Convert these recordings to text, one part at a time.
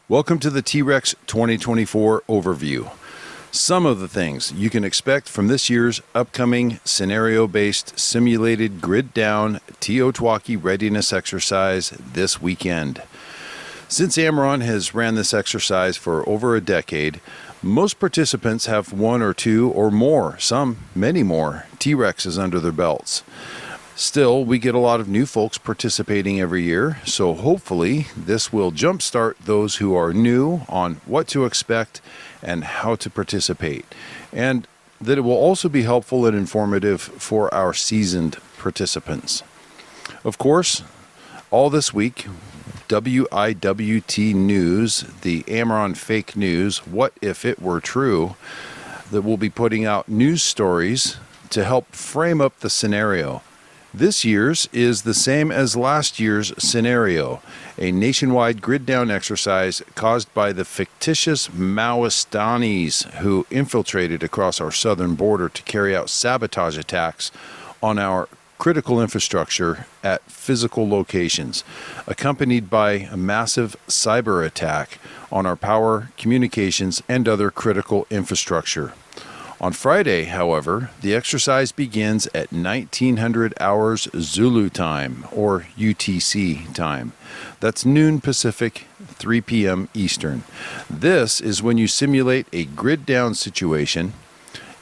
Welcome to the T-Rex 2024 overview. Some of the things you can expect from this year's upcoming scenario-based simulated grid-down Teotihuacan readiness exercise this weekend. Since AmRRON has ran this exercise for over a decade, most participants have one or two or more, some many more, T-Rexes under their belts. Still, we get a lot of new folks participating every year, so hopefully this will jumpstart those who are new on what to expect and how to participate, and that it will also be helpful and informative for our seasoned participants. Of course, all this week, WIWT News, the AmRRON fake news, what if it were true, that will be putting out news stories to help frame up the scenario. This year's is the same as last year's scenario, a nationwide grid-down exercise caused by the fictitious Maoistanis who infiltrated across our southern border to carry out sabotage attacks on our critical infrastructure at physical locations, accompanied by a massive cyber attack on our power, communications, and other critical infrastructure. On Friday, however, the exercise begins at 1900 hours Zulu time, or UTC time. That's noon Pacific, 3 p.m. Eastern. This is when you simulate a grid-down situation,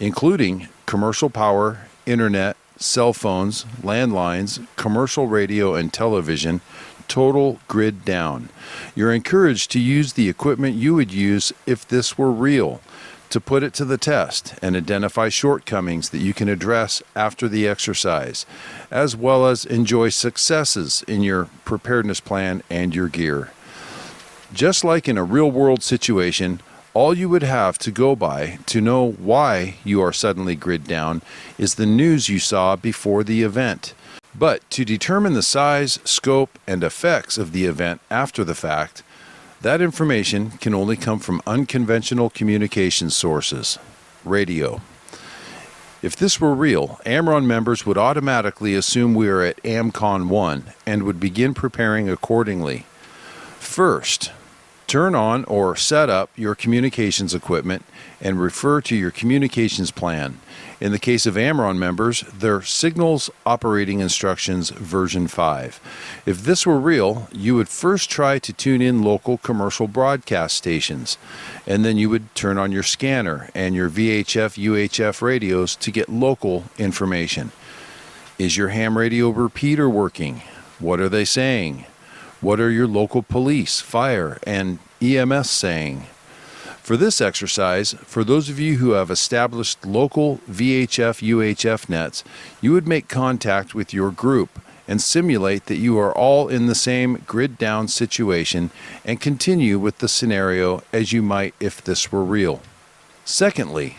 including commercial power, internet, cell phones, landlines, commercial radio, and television, total grid down. You're encouraged to use the equipment you would use if this were real, to put it to the test and identify shortcomings that you can address after the exercise, as well as enjoy successes in your preparedness plan and your gear. Just like in a real-world situation, all you would have to go by to know why you are suddenly grid down is the news you saw before the event. But to determine the size, scope, and effects of the event after the fact, that information can only come from unconventional communication sources, radio. If this were real, AmRRON members would automatically assume we are at AmCon 1 and would begin preparing accordingly. First, turn on or set up your communications equipment and refer to your communications plan. In the case of AmRRON members, their Signals Operating Instructions version 5. If this were real, you would first try to tune in local commercial broadcast stations, and then you would turn on your scanner and your VHF, UHF radios to get local information. Is your ham radio repeater working? What are they saying? What are your local police, fire, and EMS saying? For this exercise, for those of you who have established local VHF, UHF nets, you would make contact with your group and simulate that you are all in the same grid-down situation and continue with the scenario as you might if this were real. Secondly,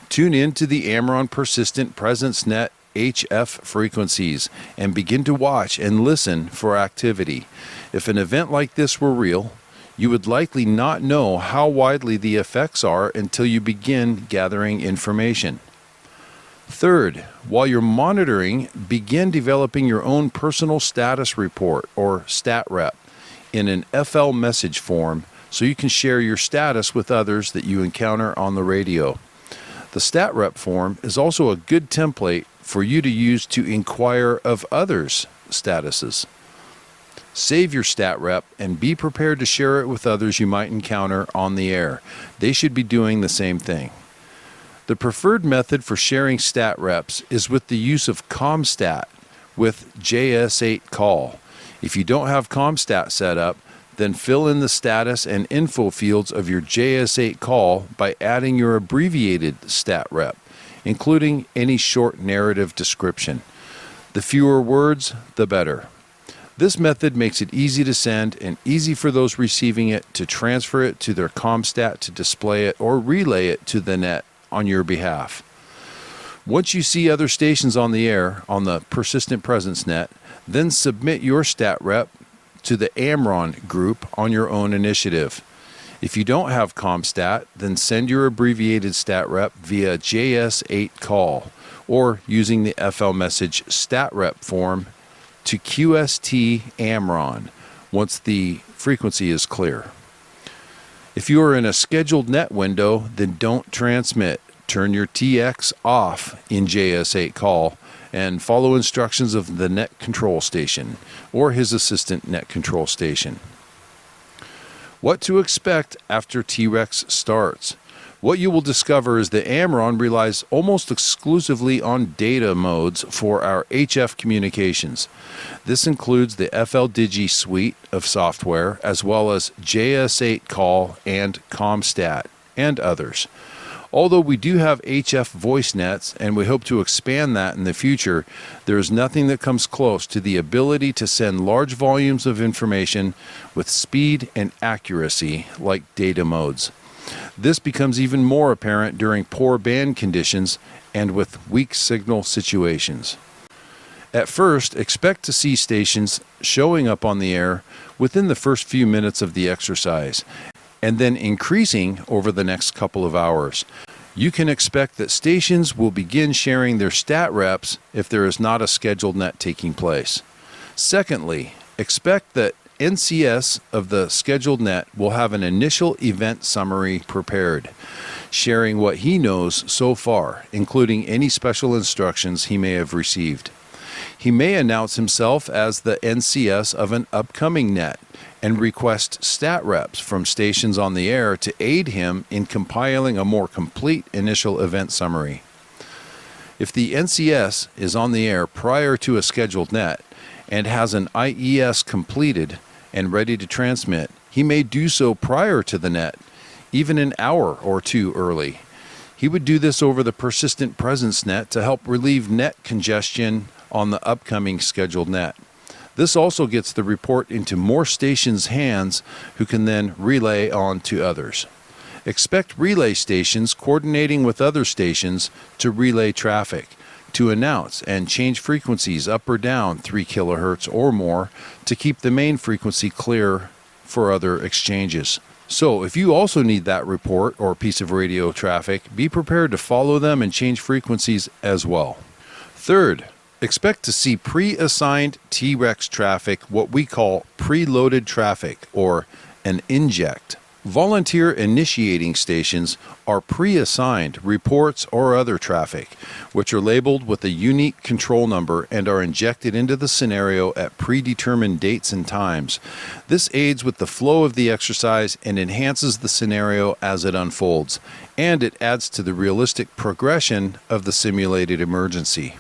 tune in to the AmRRON Persistent Presence Net HF frequencies and begin to watch and listen for activity. If an event like this were real, you would likely not know how widely the effects are until you begin gathering information. Third, while you're monitoring, begin developing your own personal status report, or stat rep, in an FL message form so you can share your status with others that you encounter on the radio. The stat rep form is also a good template for you to use to inquire of others' statuses. Save your stat rep and be prepared to share it with others you might encounter on the air. They should be doing the same thing. The preferred method for sharing stat reps is with the use of ComStat with JS8 call. If you don't have ComStat set up, then fill in the status and info fields of your JS8 call by adding your abbreviated stat rep, including any short narrative description. The fewer words, the better. This method makes it easy to send and easy for those receiving it to transfer it to their ComStat to display it or relay it to the net on your behalf. Once you see other stations on the air on the Persistent Presence Net, then submit your stat rep to the AmRRON group on your own initiative. If you don't have ComStat, then send your abbreviated stat rep via JS8 call or using the FL message stat rep form to QST AmRRON once the frequency is clear. If you are in a scheduled net window, then don't transmit. Turn your TX off in JS8 call and follow instructions of the net control station or his assistant net control station. What to expect after T-Rex starts. What you will discover is that AmRRON relies almost exclusively on data modes for our HF communications. This includes the FLDigi suite of software, as well as JS8 call and ComStat, and others. Although we do have HF voice nets, and we hope to expand that in the future, there is nothing that comes close to the ability to send large volumes of information with speed and accuracy like data modes. This becomes even more apparent during poor band conditions and with weak signal situations. At first, expect to see stations showing up on the air within the first few minutes of the exercise, and then increasing over the next couple of hours. You can expect that stations will begin sharing their stat reps if there is not a scheduled net taking place. Secondly, expect that NCS of the scheduled net will have an initial event summary prepared, sharing what he knows so far, including any special instructions he may have received. He may announce himself as the NCS of an upcoming net and request stat reps from stations on the air to aid him in compiling a more complete initial event summary. If the NCS is on the air prior to a scheduled net and has an IES completed and ready to transmit, he may do so prior to the net, even an hour or two early. He would do this over the persistent presence net to help relieve net congestion on the upcoming scheduled net. This also gets the report into more stations' hands who can then relay on to others. Expect relay stations coordinating with other stations to relay traffic, to announce and change frequencies up or down 3 kHz or more to keep the main frequency clear for other exchanges. So if you also need that report or piece of radio traffic, be prepared to follow them and change frequencies as well. Third, expect to see pre-assigned T-Rex traffic, what we call preloaded traffic or an inject. Volunteer initiating stations are pre-assigned reports or other traffic, which are labeled with a unique control number and are injected into the scenario at predetermined dates and times. This aids with the flow of the exercise and enhances the scenario as it unfolds, and it adds to the realistic progression of the simulated emergency.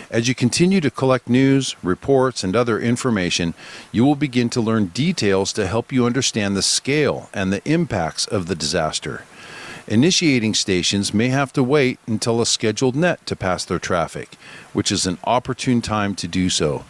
As you continue to collect news, reports, and other information, you will begin to learn details to help you understand the scale and the impacts of the disaster. Initiating stations may have to wait until a scheduled net to pass their traffic, which is an opportune time to do so.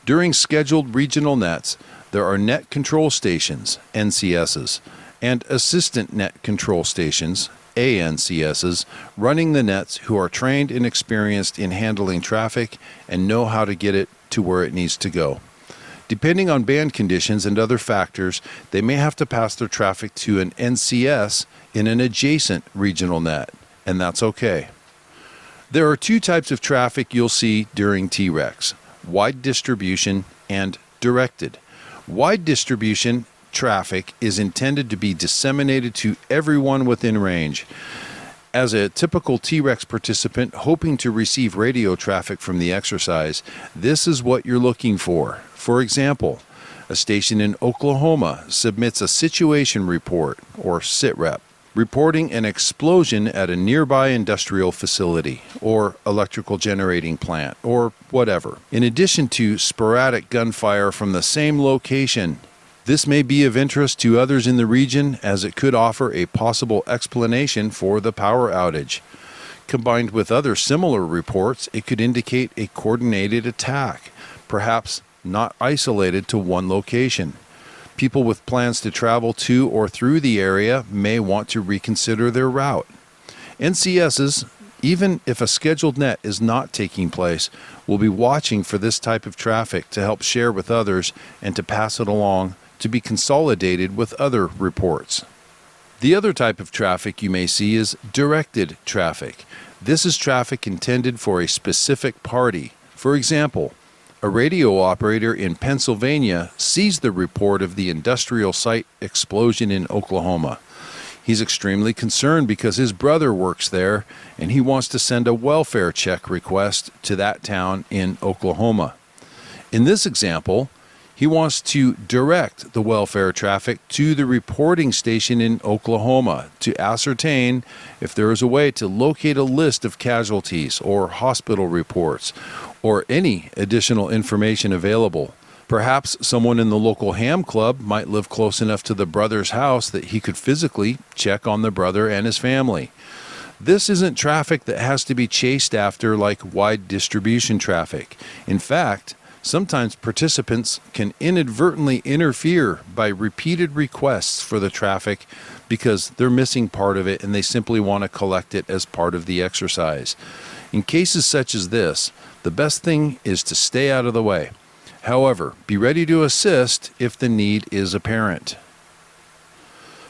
During scheduled regional nets, there are net control stations, NCSs, and assistant net control stations, ANCSs, running the nets who are trained and experienced in handling traffic and know how to get it to where it needs to go. Depending on band conditions and other factors, they may have to pass their traffic to an NCS in an adjacent regional net, and that's okay. There are two types of traffic you'll see during T-Rex: wide distribution and directed. Wide distribution traffic is intended to be disseminated to everyone within range. As a typical T-Rex participant hoping to receive radio traffic from the exercise, this is what you're looking for. For example, a station in Oklahoma submits a situation report, or SITREP, reporting an explosion at a nearby industrial facility, or electrical generating plant, or whatever, in addition to sporadic gunfire from the same location. This may be of interest to others in the region, as it could offer a possible explanation for the power outage. Combined with other similar reports, it could indicate a coordinated attack, perhaps not isolated to one location. People with plans to travel to or through the area may want to reconsider their route. NCSs, even if a scheduled net is not taking place, will be watching for this type of traffic to help share with others and to pass it along to be consolidated with other reports. The other type of traffic you may see is directed traffic. This is traffic intended for a specific party. For example, A radio operator in Pennsylvania sees the report of the industrial site explosion in Oklahoma. He's extremely concerned because his brother works there and he wants to send a welfare check request to that town in Oklahoma. In this example, he wants to direct the welfare traffic to the reporting station in Oklahoma to ascertain if there is a way to locate a list of casualties or hospital reports or any additional information available. Perhaps someone in the local ham club might live close enough to the brother's house that he could physically check on the brother and his family. This isn't traffic that has to be chased after like wide distribution traffic. In fact, sometimes participants can inadvertently interfere by repeated requests for the traffic because they're missing part of it and they simply want to collect it as part of the exercise. In cases such as this, the best thing is to stay out of the way. However, be ready to assist if the need is apparent.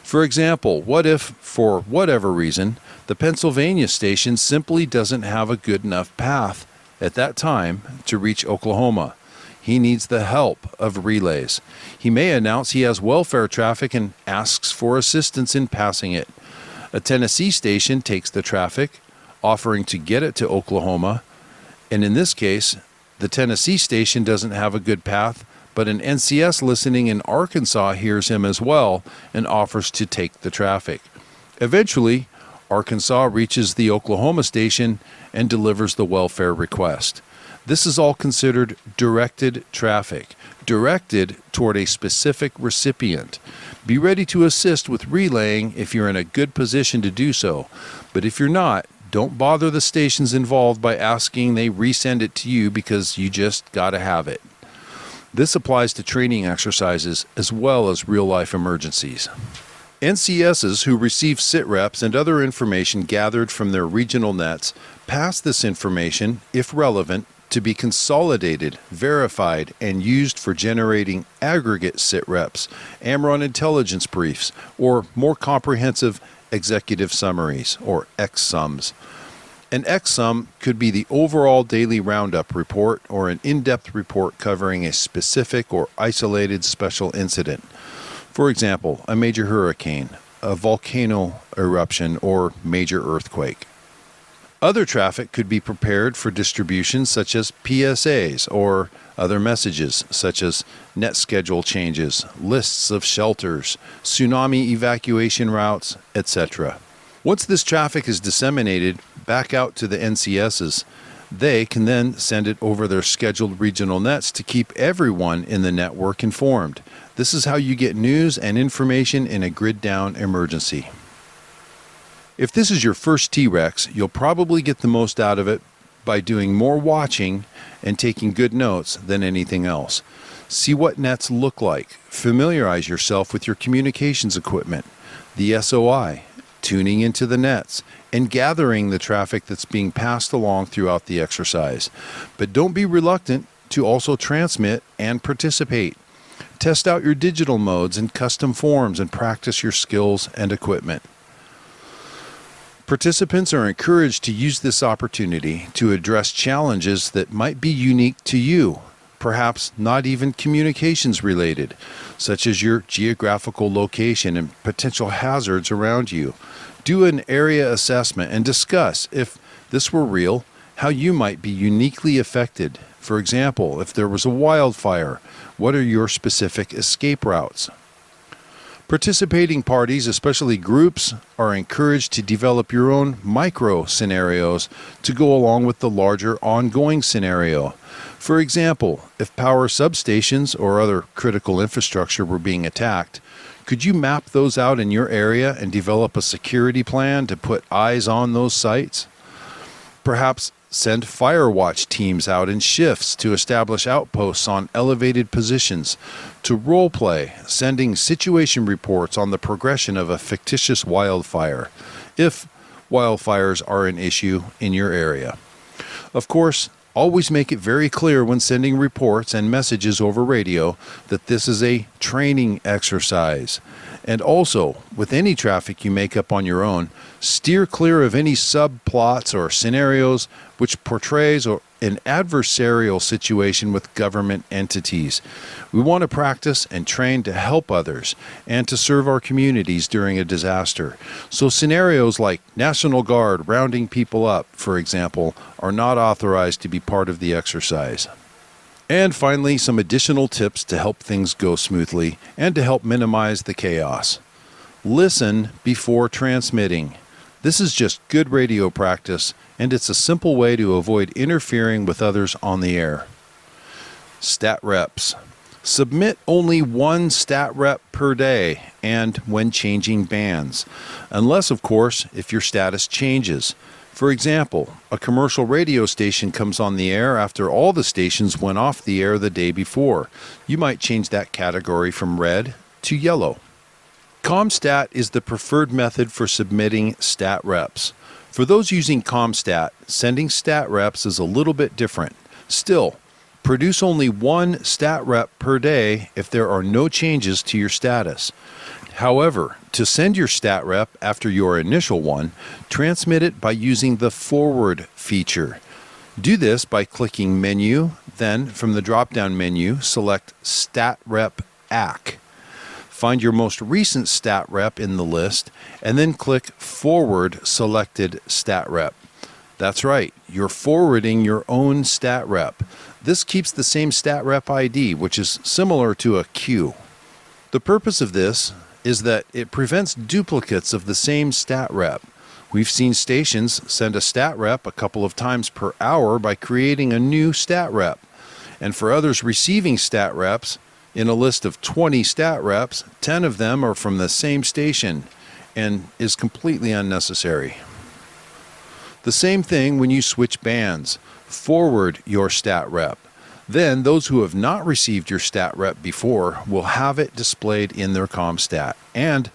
For example, what if, for whatever reason, the Pennsylvania station simply doesn't have a good enough path at that time to reach Oklahoma? He needs the help of relays. He may announce he has welfare traffic and asks for assistance in passing it. A Tennessee station takes the traffic, offering to get it to Oklahoma, and in this case, the Tennessee station doesn't have a good path, but an NCS listening in Arkansas hears him as well and offers to take the traffic. Eventually, Arkansas reaches the Oklahoma station and delivers the welfare request. This is all considered directed traffic, directed toward a specific recipient. Be ready to assist with relaying if you're in a good position to do so, but if you're not, don't bother the stations involved by asking they resend it to you because you just gotta have it. This applies to training exercises as well as real-life emergencies. NCSs who receive SITREPs and other information gathered from their regional nets pass this information, if relevant, to be consolidated, verified, and used for generating aggregate SITREPs, AmRRON intelligence briefs, or more comprehensive executive summaries, or XSUMs. An XSUM could be the overall daily roundup report or an in-depth report covering a specific or isolated special incident. For example, a major hurricane, a volcano eruption, or major earthquake. Other traffic could be prepared for distribution such as PSAs or other messages such as net schedule changes, lists of shelters, tsunami evacuation routes, etc. Once this traffic is disseminated back out to the NCSs, they can then send it over their scheduled regional nets to keep everyone in the network informed. This is how you get news and information in a grid-down emergency. If this is your first T-Rex, you'll probably get the most out of it by doing more watching and taking good notes than anything else. See what nets look like. Familiarize yourself with your communications equipment, the SOI, tuning into the nets, and gathering the traffic that's being passed along throughout the exercise. But don't be reluctant to also transmit and participate. Test out your digital modes and custom forms and practice your skills and equipment. Participants are encouraged to use this opportunity to address challenges that might be unique to you, perhaps not even communications related, such as your geographical location and potential hazards around you. Do an area assessment and discuss, if this were real, how you might be uniquely affected. For example, if there was a wildfire, what are your specific escape routes? Participating parties, especially groups, are encouraged to develop your own micro scenarios to go along with the larger ongoing scenario. For example, if power substations or other critical infrastructure were being attacked, could you map those out in your area and develop a security plan to put eyes on those sites? Perhaps send fire watch teams out in shifts to establish outposts on elevated positions, to role play, sending situation reports on the progression of a fictitious wildfire, if wildfires are an issue in your area. Of course, always make it very clear when sending reports and messages over radio that this is a training exercise. And also, with any traffic you make up on your own, steer clear of any subplots or scenarios which portrays an adversarial situation with government entities. We want to practice and train to help others and to serve our communities during a disaster. So scenarios like National Guard rounding people up, for example, are not authorized to be part of the exercise. And finally, some additional tips to help things go smoothly and to help minimize the chaos. Listen before transmitting. This is just good radio practice, and it's a simple way to avoid interfering with others on the air. Stat reps. Submit only one stat rep per day and when changing bands, unless, of course, if your status changes. For example, a commercial radio station comes on the air after all the stations went off the air the day before. You might change that category from red to yellow. ComStat is the preferred method for submitting stat reps. For those using ComStat, sending stat reps is a little bit different. Still, produce only one stat rep per day if there are no changes to your status. However, to send your stat rep after your initial one, transmit it by using the forward feature. Do this by clicking Menu, then from the drop-down menu, select Stat Rep AC. Find your most recent stat rep in the list, and then click Forward Selected Stat Rep. That's right, you're forwarding your own stat rep. This keeps the same stat rep ID, which is similar to a queue. The purpose of this is that it prevents duplicates of the same stat rep. We've seen stations send a stat rep a couple of times per hour by creating a new stat rep. And for others receiving stat reps, in a list of 20 stat reps, 10 of them are from the same station and is completely unnecessary. The same thing when you switch bands. Forward your stat rep. Then those who have not received your stat rep before will have it displayed in their ComStat. And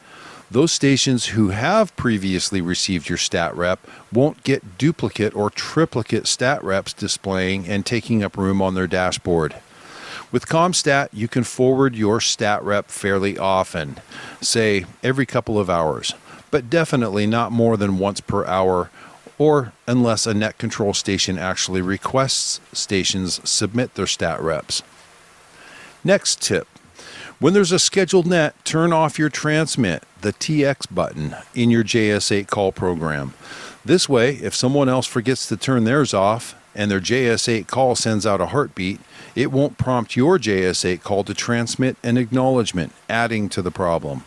those stations who have previously received your stat rep won't get duplicate or triplicate stat reps displaying and taking up room on their dashboard. With ComStat, you can forward your stat rep fairly often, say every couple of hours, but definitely not more than once per hour, or unless a net control station actually requests stations submit their stat reps. Next tip. When there's a scheduled net, turn off your transmit, the TX button, in your JS8 call program. This way, if someone else forgets to turn theirs off and their JS8 call sends out a heartbeat, it won't prompt your JS8 call to transmit an acknowledgement, adding to the problem.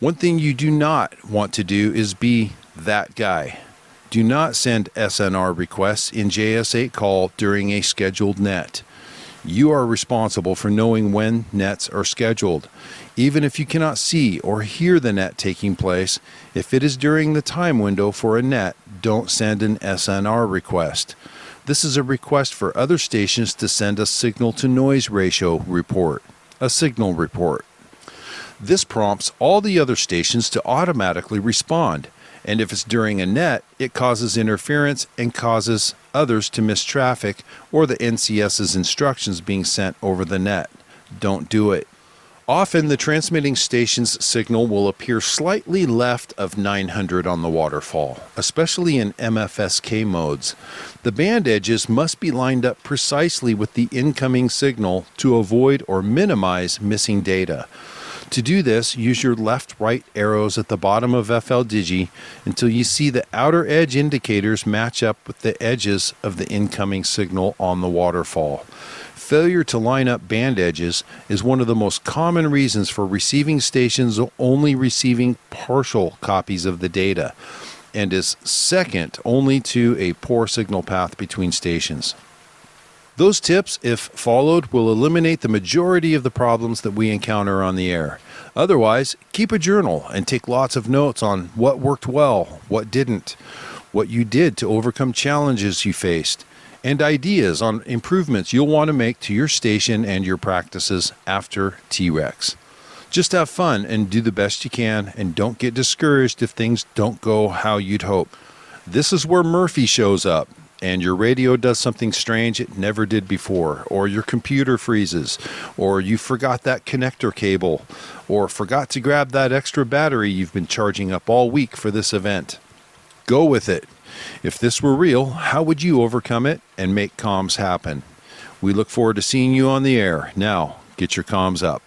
One thing you do not want to do is be that guy. Do not send SNR requests in JS8 call during a scheduled net. You are responsible for knowing when nets are scheduled. Even if you cannot see or hear the net taking place, if it is during the time window for a net, don't send an SNR request. This is a request for other stations to send a signal-to-noise ratio report, a signal report. This prompts all the other stations to automatically respond, and if it's during a net, it causes interference and causes others to miss traffic or the NCS's instructions being sent over the net. Don't do it. Often the transmitting station's signal will appear slightly left of 900 on the waterfall, especially in MFSK modes. The band edges must be lined up precisely with the incoming signal to avoid or minimize missing data. To do this, use your left-right arrows at the bottom of FLDigi until you see the outer edge indicators match up with the edges of the incoming signal on the waterfall. Failure to line up band edges is one of the most common reasons for receiving stations only receiving partial copies of the data, and is second only to a poor signal path between stations. Those tips, if followed, will eliminate the majority of the problems that we encounter on the air. Otherwise, keep a journal and take lots of notes on what worked well, what didn't, what you did to overcome challenges you faced, and ideas on improvements you'll want to make to your station and your practices after T-Rex. Just have fun and do the best you can, and don't get discouraged if things don't go how you'd hope. This is where Murphy shows up. and your radio does something strange it never did before, or your computer freezes, or you forgot that connector cable, or forgot to grab that extra battery you've been charging up all week for this event. Go with it. If this were real, how would you overcome it and make comms happen? We look forward to seeing you on the air. Now, get your comms up.